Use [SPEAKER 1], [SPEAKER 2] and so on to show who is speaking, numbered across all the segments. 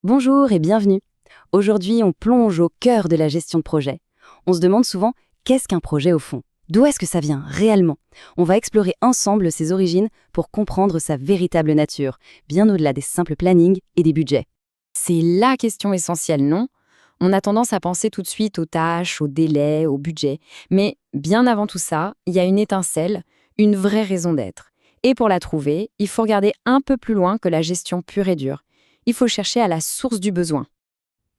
[SPEAKER 1] Bonjour et bienvenue. Aujourd'hui, on plonge au cœur de la gestion de projet. On se demande souvent qu'est-ce qu'un projet au fond? D'où est-ce que ça vient réellement? On va explorer ensemble ses origines pour comprendre sa véritable nature, bien au-delà des simples plannings et des budgets.
[SPEAKER 2] C'est la question essentielle, non? On a tendance à penser tout de suite aux tâches, aux délais, au budget. Mais bien avant tout ça, il y a une étincelle, une vraie raison d'être. Et pour la trouver, il faut regarder un peu plus loin que la gestion pure et dure. Il faut chercher à la source du besoin.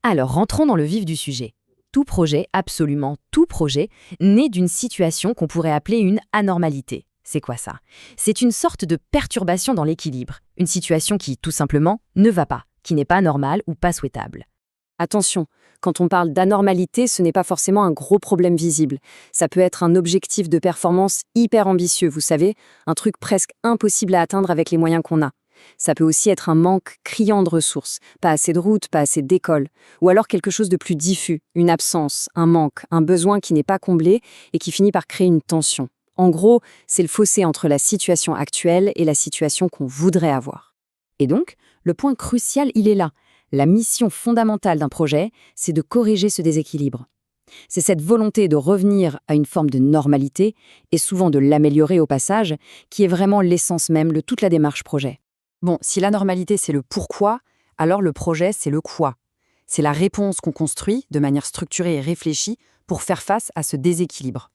[SPEAKER 1] Alors rentrons dans le vif du sujet. Tout projet, absolument tout projet, naît d'une situation qu'on pourrait appeler une anormalité. C'est quoi ça? C'est une sorte de perturbation dans l'équilibre, une situation qui, tout simplement, ne va pas, qui n'est pas normale ou pas souhaitable.
[SPEAKER 2] Attention, quand on parle d'anormalité, ce n'est pas forcément un gros problème visible. Ça peut être un objectif de performance hyper ambitieux, vous savez, un truc presque impossible à atteindre avec les moyens qu'on a. Ça peut aussi être un manque criant de ressources, pas assez de routes, pas assez d'écoles, ou alors quelque chose de plus diffus, une absence, un manque, un besoin qui n'est pas comblé et qui finit par créer une tension. En gros, c'est le fossé entre la situation actuelle et la situation qu'on voudrait avoir. Et donc, le point crucial, il est là. La mission fondamentale d'un projet, c'est de corriger ce déséquilibre. C'est cette volonté de revenir à une forme de normalité, et souvent de l'améliorer au passage, qui est vraiment l'essence même de toute la démarche projet.
[SPEAKER 3] Bon, si la normalité c'est le pourquoi, alors le projet c'est le quoi. C'est la réponse qu'on construit de manière structurée et réfléchie pour faire face à ce déséquilibre.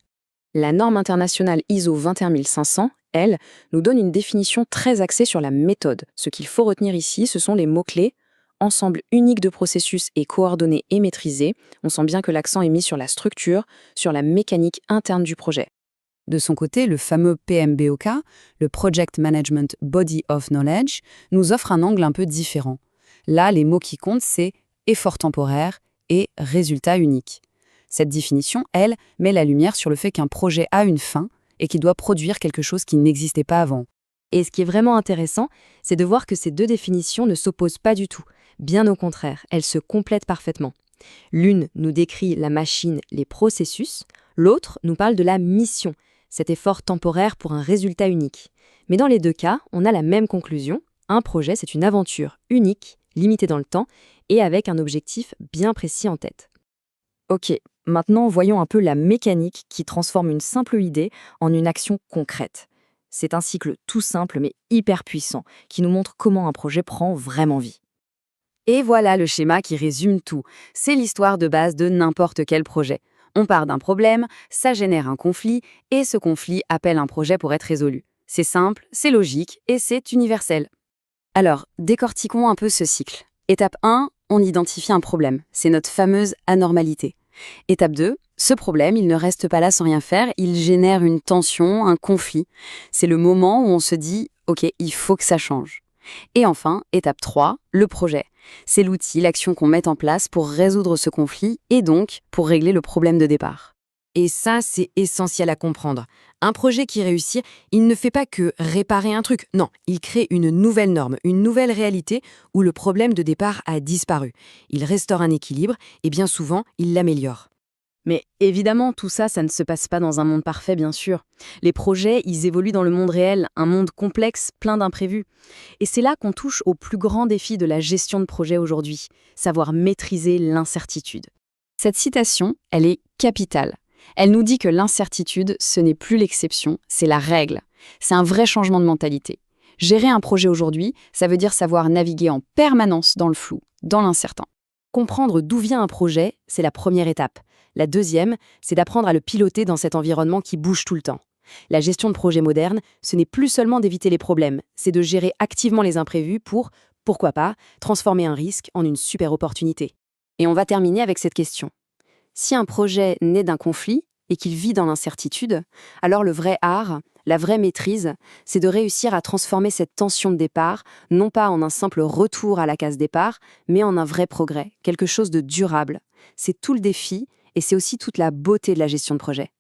[SPEAKER 2] La norme internationale ISO 21500, elle, nous donne une définition très axée sur la méthode. Ce qu'il faut retenir ici, ce sont les mots-clés: ensemble unique de processus et coordonné et maîtrisé. On sent bien que l'accent est mis sur la structure, sur la mécanique interne du projet.
[SPEAKER 3] De son côté, le fameux PMBOK, le Project Management Body of Knowledge, nous offre un angle un peu différent. Là, les mots qui comptent, c'est effort temporaire et résultat unique. Cette définition, elle, met la lumière sur le fait qu'un projet a une fin et qu'il doit produire quelque chose qui n'existait pas avant.
[SPEAKER 1] Et ce qui est vraiment intéressant, c'est de voir que ces deux définitions ne s'opposent pas du tout. Bien au contraire, elles se complètent parfaitement. L'une nous décrit la machine, les processus, l'autre nous parle de la mission, cet effort temporaire pour un résultat unique. Mais dans les deux cas, on a la même conclusion. Un projet, c'est une aventure unique, limitée dans le temps, et avec un objectif bien précis en tête.
[SPEAKER 2] Ok, maintenant voyons un peu la mécanique qui transforme une simple idée en une action concrète. C'est un cycle tout simple mais hyper puissant qui nous montre comment un projet prend vraiment vie.
[SPEAKER 3] Et voilà le schéma qui résume tout. C'est l'histoire de base de n'importe quel projet. On part d'un problème, ça génère un conflit, et ce conflit appelle un projet pour être résolu. C'est simple, c'est logique, et c'est universel. Alors, décortiquons un peu ce cycle. Étape 1, on identifie un problème. C'est notre fameuse anormalité. Étape 2, ce problème, il ne reste pas là sans rien faire, il génère une tension, un conflit. C'est le moment où on se dit « Ok, il faut que ça change ». Et enfin, étape 3, le projet. C'est l'outil, l'action qu'on met en place pour résoudre ce conflit et donc pour régler le problème de départ. Et ça, c'est essentiel à comprendre. Un projet qui réussit, il ne fait pas que réparer un truc. Non, il crée une nouvelle norme, une nouvelle réalité où le problème de départ a disparu. Il restaure un équilibre et bien souvent, il l'améliore.
[SPEAKER 1] Mais évidemment, tout ça, ça ne se passe pas dans un monde parfait, bien sûr. Les projets, ils évoluent dans le monde réel, un monde complexe, plein d'imprévus. Et c'est là qu'on touche au plus grand défi de la gestion de projet aujourd'hui, savoir maîtriser l'incertitude.
[SPEAKER 2] Cette citation, elle est capitale. Elle nous dit que l'incertitude, ce n'est plus l'exception, c'est la règle. C'est un vrai changement de mentalité. Gérer un projet aujourd'hui, ça veut dire savoir naviguer en permanence dans le flou, dans l'incertain.
[SPEAKER 1] Comprendre d'où vient un projet, c'est la première étape. La deuxième, c'est d'apprendre à le piloter dans cet environnement qui bouge tout le temps. La gestion de projet moderne, ce n'est plus seulement d'éviter les problèmes, c'est de gérer activement les imprévus pour, pourquoi pas, transformer un risque en une super opportunité. Et on va terminer avec cette question. Si un projet naît d'un conflit et qu'il vit dans l'incertitude, alors le vrai art, la vraie maîtrise, c'est de réussir à transformer cette tension de départ, non pas en un simple retour à la case départ, mais en un vrai progrès, quelque chose de durable. C'est tout le défi et c'est aussi toute la beauté de la gestion de projet.